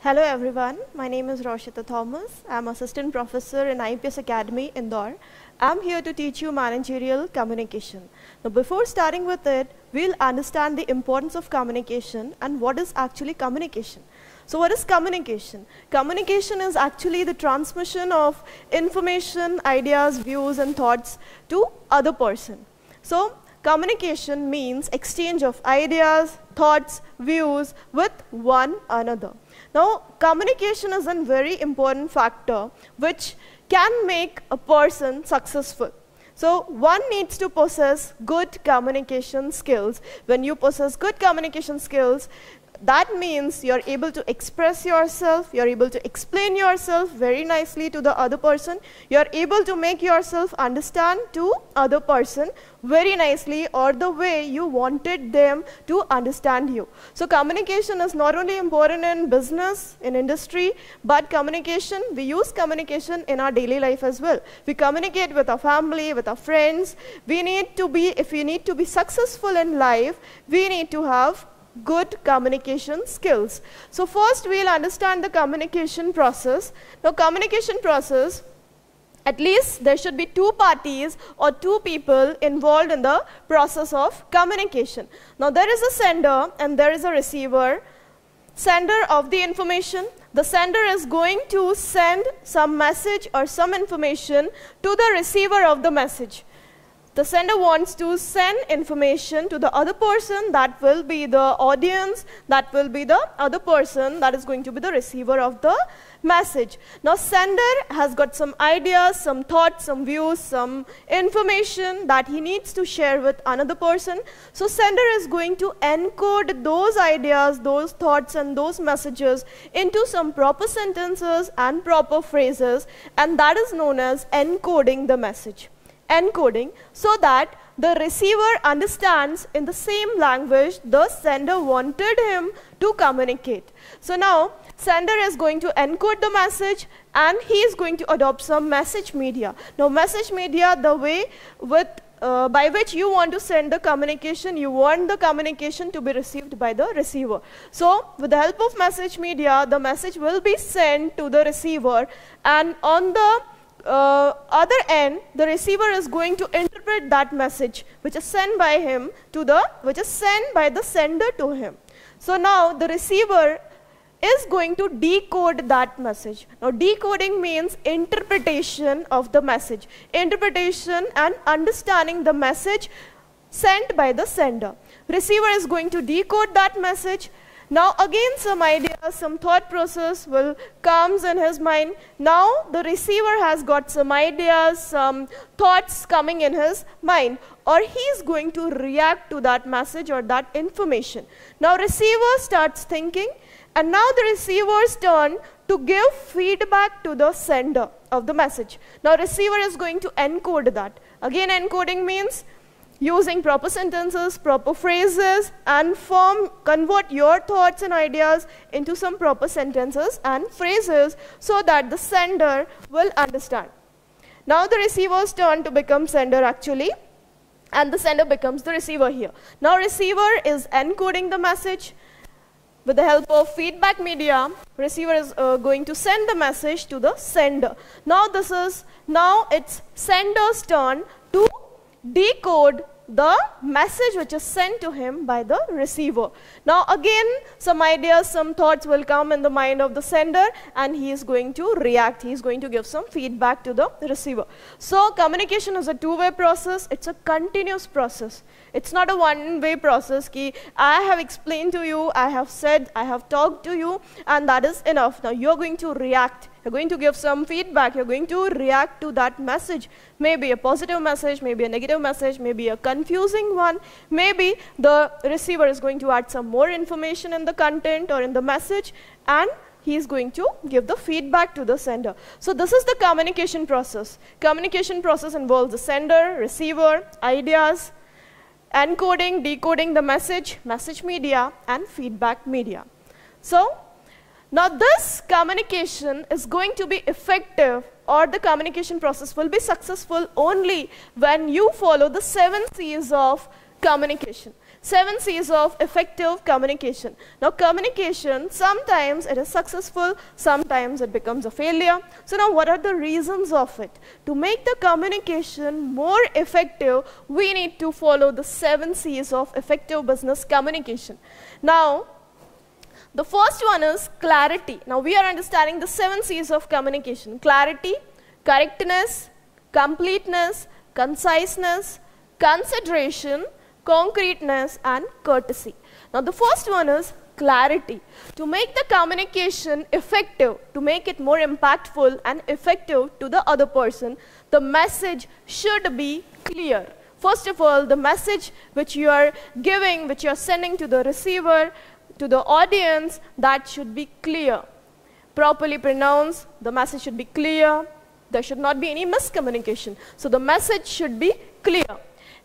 Hello everyone, my name is Roshita Thomas. I am Assistant Professor in IPS Academy, Indore. I am here to teach you managerial communication. Now before starting with it, we will understand the importance of communication and what is actually communication. So what is communication? Communication is actually the transmission of information, ideas, views and thoughts to other person. So communication means exchange of ideas, thoughts, views with one another. Now, communication is a very important factor which can make a person successful. So, one needs to possess good communication skills. When you possess good communication skills, that means you're able to express yourself, you're able to explain yourself very nicely to the other person, you're able to make yourself understand to other person very nicely or the way you wanted them to understand you. So communication is not only important in business, in industry, but communication, we use communication in our daily life as well. We communicate with our family, with our friends. We need to be, if we need to be successful in life, we need to have good communication skills. So first we'll understand the communication process. Now communication process, at least there should be two parties or two people involved in the process of communication. Now there is a sender and there is a receiver. Sender of the information, the sender is going to send some message or some information to the receiver of the message. The sender wants to send information to the other person, that will be the audience, that will be the other person, that is going to be the receiver of the message. Now sender has got some ideas, some thoughts, some views, some information that he needs to share with another person. So sender is going to encode those ideas, those thoughts and those messages into some proper sentences and proper phrases, and that is known as encoding the message. Encoding, so that the receiver understands in the same language the sender wanted him to communicate. So now sender is going to encode the message and he is going to adopt some message media. Now message media, the way with by which you want to send the communication, you want the communication to be received by the receiver. So with the help of message media, the message will be sent to the receiver, and on the other end, the receiver is going to interpret that message which is sent by him to the, which is sent by the sender to him. So now the receiver is going to decode that message. Now decoding means interpretation of the message. Interpretation and understanding the message sent by the sender. Receiver is going to decode that message. Now again some ideas, some thought process will comes in his mind. Now the receiver has got some ideas, some thoughts coming in his mind, or he is going to react to that message or that information. Now receiver starts thinking, and now the receiver's turn to give feedback to the sender of the message. Now receiver is going to encode that. Again encoding means using proper sentences, proper phrases, and convert your thoughts and ideas into some proper sentences and phrases so that the sender will understand. Now the receiver's turn to become sender actually, and the sender becomes the receiver here. Now receiver is encoding the message. With the help of feedback media, receiver is going to send the message to the sender. Now it's sender's turn to decode the message which is sent to him by the receiver. Now again some ideas, some thoughts will come in the mind of the sender, and he is going to react, he is going to give some feedback to the receiver. So communication is a two-way process, it's a continuous process. It's not a one-way process ki I have explained to you, I have said, I have talked to you, and that is enough. Now you're going to react. You're going to give some feedback, you're going to react to that message. Maybe a positive message, maybe a negative message, maybe a confusing one. Maybe the receiver is going to add some more information in the content or in the message, and he is going to give the feedback to the sender. So this is the communication process. Communication process involves the sender, receiver, ideas, encoding, decoding the message, message media, and feedback media. So now this communication is going to be effective, or the communication process will be successful only when you follow the 7 C's of communication. 7 C's of effective communication. Now communication, sometimes it is successful, sometimes it becomes a failure. So now what are the reasons of it? To make the communication more effective, we need to follow the 7 C's of effective business communication. Now, the first one is clarity. Now we are understanding the 7 C's of communication. Clarity, correctness, completeness, conciseness, consideration, concreteness, and courtesy. Now the first one is clarity. To make the communication effective, to make it more impactful and effective to the other person, the message should be clear. First of all, the message which you are giving, which you are sending to the receiver, to the audience, that should be clear. Properly pronounced, the message should be clear. There should not be any miscommunication. So the message should be clear.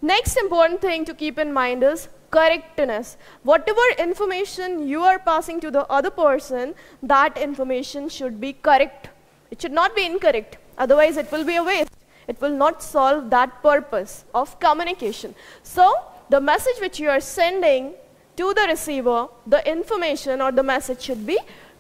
Next important thing to keep in mind is correctness. Whatever information you are passing to the other person, that information should be correct. It should not be incorrect. Otherwise, it will be a waste. It will not solve that purpose of communication. So the message which you are sending to the receiver, the information or the message should be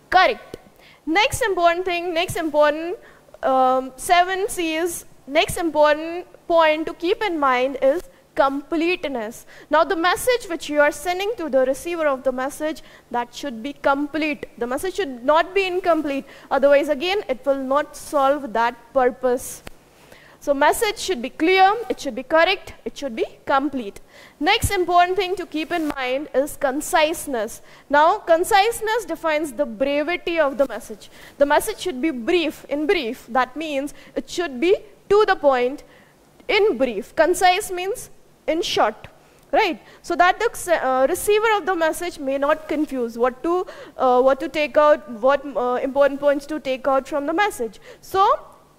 correct. Next important thing, next important 7 C's, next important point to keep in mind is completeness. Now the message which you are sending to the receiver of the message, that should be complete. The message should not be incomplete. Otherwise again, it will not solve that purpose. So message should be clear, it should be correct, it should be complete. Next important thing to keep in mind is conciseness. Now conciseness defines the brevity of the message. The message should be brief, in brief. That means it should be to the point, in brief. Concise means in short, right? So that the receiver of the message may not confuse what to take out, what important points to take out from the message. So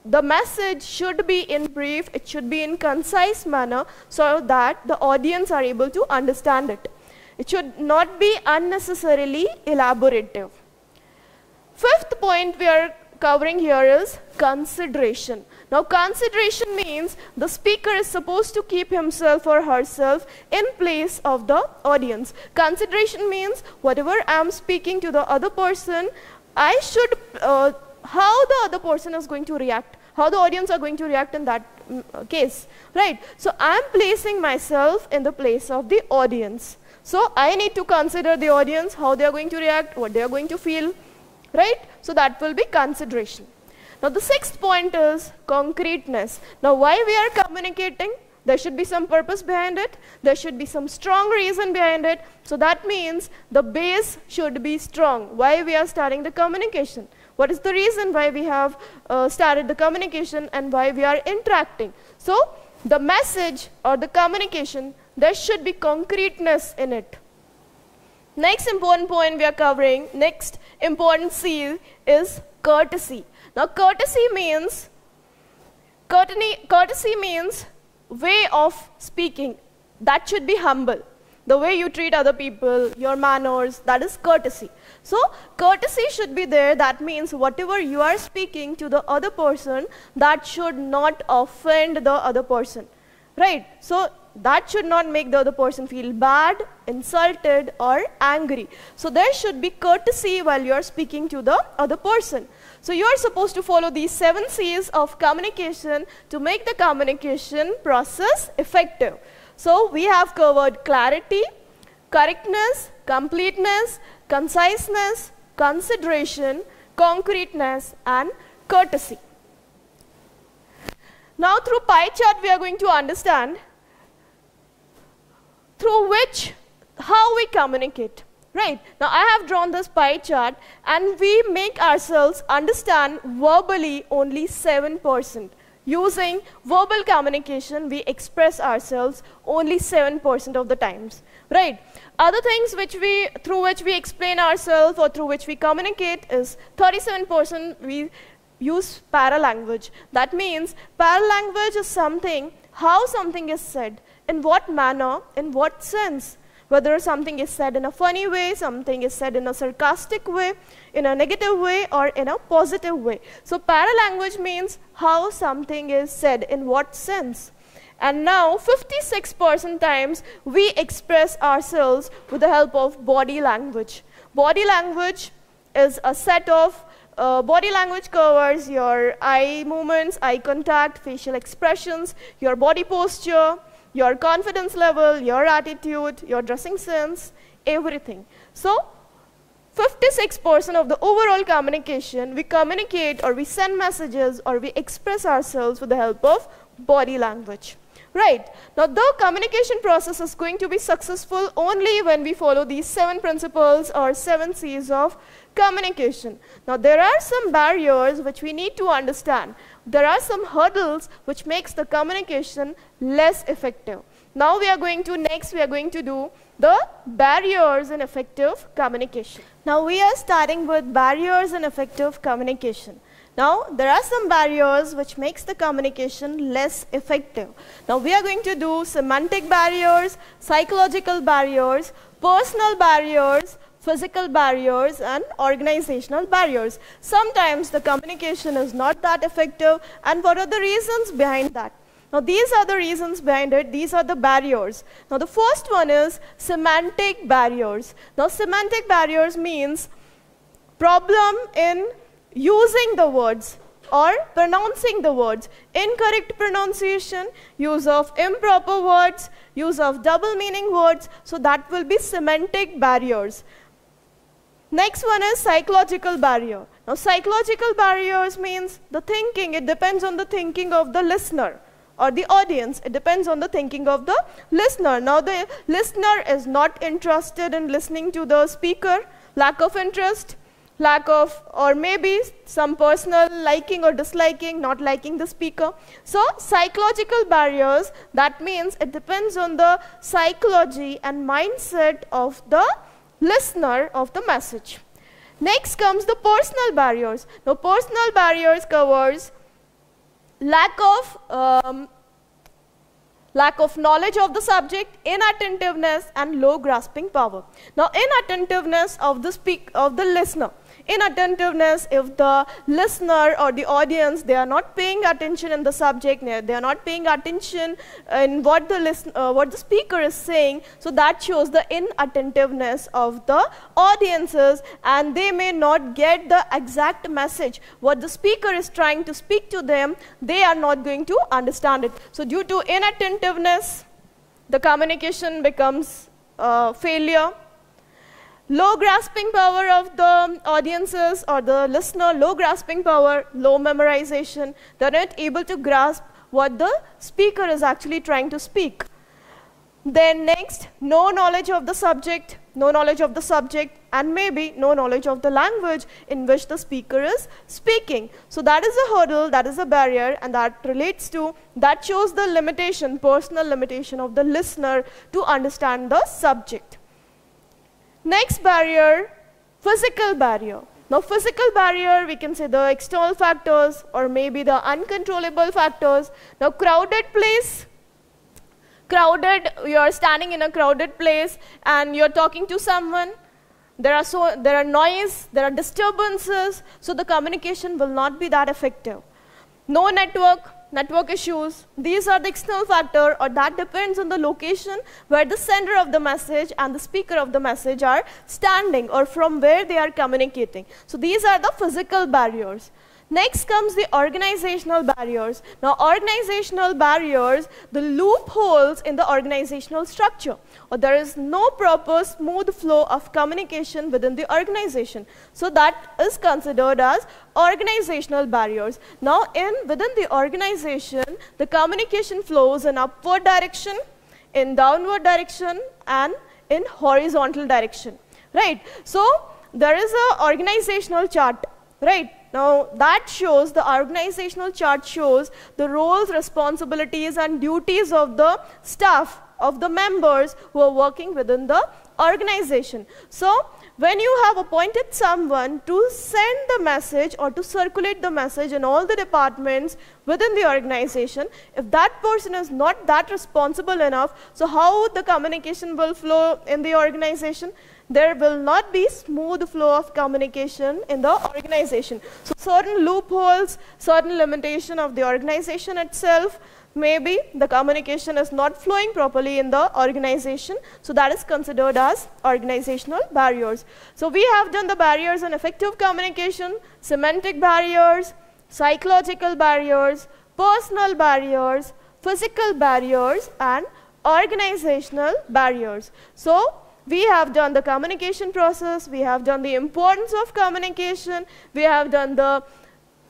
the message should be in brief, it should be in concise manner so that the audience are able to understand it. It should not be unnecessarily elaborative. Fifth point we are covering here is consideration. Now consideration means the speaker is supposed to keep himself or herself in place of the audience. Consideration means whatever I am speaking to the other person, I should how the other person is going to react, how the audience are going to react in that case, right? So I am placing myself in the place of the audience. So I need to consider the audience, how they are going to react, what they are going to feel, right? So that will be consideration. Now the sixth point is concreteness. Now why we are communicating? There should be some purpose behind it. There should be some strong reason behind it. So that means the base should be strong. Why we are starting the communication? What is the reason why we have started the communication and why we are interacting? So the message or the communication, there should be concreteness in it. Next important point we are covering, next important C is courtesy. Now courtesy means way of speaking. That should be humble. The way you treat other people, your manners, that is courtesy. So courtesy should be there. That means whatever you are speaking to the other person, that should not offend the other person, right? So that should not make the other person feel bad, insulted, or angry. So there should be courtesy while you are speaking to the other person. So you are supposed to follow these 7 C's of communication to make the communication process effective. So we have covered clarity, correctness, completeness, conciseness, consideration, concreteness, and courtesy. Now through pie chart we are going to understand through which, how we communicate, right? Now I have drawn this pie chart and we make ourselves understand verbally only 7%. Using verbal communication, we express ourselves only 7% of the times, right? Other things through which we explain ourselves or through which we communicate is 37% we use paralanguage. That means paralanguage is something, how something is said, in what manner, in what sense. Whether something is said in a funny way, something is said in a sarcastic way, in a negative way, or in a positive way. So paralanguage means how something is said, in what sense. And now 56% times we express ourselves with the help of body language. Body language is a set of body language covers your eye movements, eye contact, facial expressions, your body posture, your confidence level, your attitude, your dressing sense, everything. So 56% of the overall communication, we communicate or we send messages or we express ourselves with the help of body language. Right. Now, the communication process is going to be successful only when we follow these 7 principles or 7 C's of communication. Now, there are some barriers which we need to understand. There are some hurdles which makes the communication less effective. Now, we are going to do the barriers in effective communication. Now, we are starting with barriers in effective communication. Now, there are some barriers which makes the communication less effective. Now, we are going to do semantic barriers, psychological barriers, personal barriers, physical barriers, and organizational barriers. Sometimes the communication is not that effective, and what are the reasons behind that? Now, these are the reasons behind it. These are the barriers. Now, the first one is semantic barriers. Now, semantic barriers means problem in using the words or pronouncing the words, incorrect pronunciation, use of improper words, use of double meaning words, so that will be semantic barriers. Next one is psychological barrier. Now, psychological barriers means the thinking, it depends on the thinking of the listener or the audience, it depends on the thinking of the listener. Now, the listener is not interested in listening to the speaker, lack of interest, lack of, or maybe some personal liking or disliking, not liking the speaker. So, psychological barriers, that means it depends on the psychology and mindset of the listener of the message. Next comes the personal barriers. Now, personal barriers covers lack of knowledge of the subject, inattentiveness, and low grasping power. Now, inattentiveness of the listener. Inattentiveness, if the listener or the audience, they are not paying attention in the subject, they are not paying attention in what the speaker is saying, so that shows the inattentiveness of the audiences, and they may not get the exact message. What the speaker is trying to speak to them, they are not going to understand it. So, due to inattentiveness, the communication becomes failure. Low grasping power of the audiences or the listener, low grasping power, low memorization. They are not able to grasp what the speaker is actually trying to speak. Then next, no knowledge of the subject, and maybe no knowledge of the language in which the speaker is speaking. So that is a hurdle, that is a barrier, and that shows the limitation, personal limitation of the listener to understand the subject. Next barrier, physical barrier. Now, physical barrier, we can say the external factors or maybe the uncontrollable factors. Now, crowded place, you are standing in a crowded place and you are talking to someone. There are noise, there are disturbances, so the communication will not be that effective. No network issues, these are the external factor, or that depends on the location where the sender of the message and the speaker of the message are standing or from where they are communicating. So these are the physical barriers. Next comes the organizational barriers. Now, organizational barriers, the loopholes in the organizational structure, or there is no proper smooth flow of communication within the organization. So that is considered as organizational barriers. Now, within the organization, the communication flows in upward direction, in downward direction, and in horizontal direction. Right? So there is an organizational chart. Right? Now, the organizational chart shows the roles, responsibilities, and duties of the staff, of the members who are working within the organization. So, when you have appointed someone to send the message or to circulate the message in all the departments within the organization, if that person is not that responsible enough, so how the communication will flow in the organization? there will not be smooth flow of communication in the organization. So certain loopholes, certain limitation of the organization itself, maybe the communication is not flowing properly in the organization, so that is considered as organizational barriers. So we have done the barriers in effective communication, semantic barriers, psychological barriers, personal barriers, physical barriers, and organizational barriers. So we have done the communication process, we have done the importance of communication, we have done the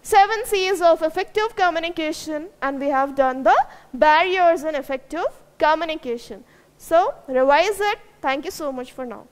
7 C's of effective communication, and we have done the barriers in effective communication. So revise it. Thank you so much for now.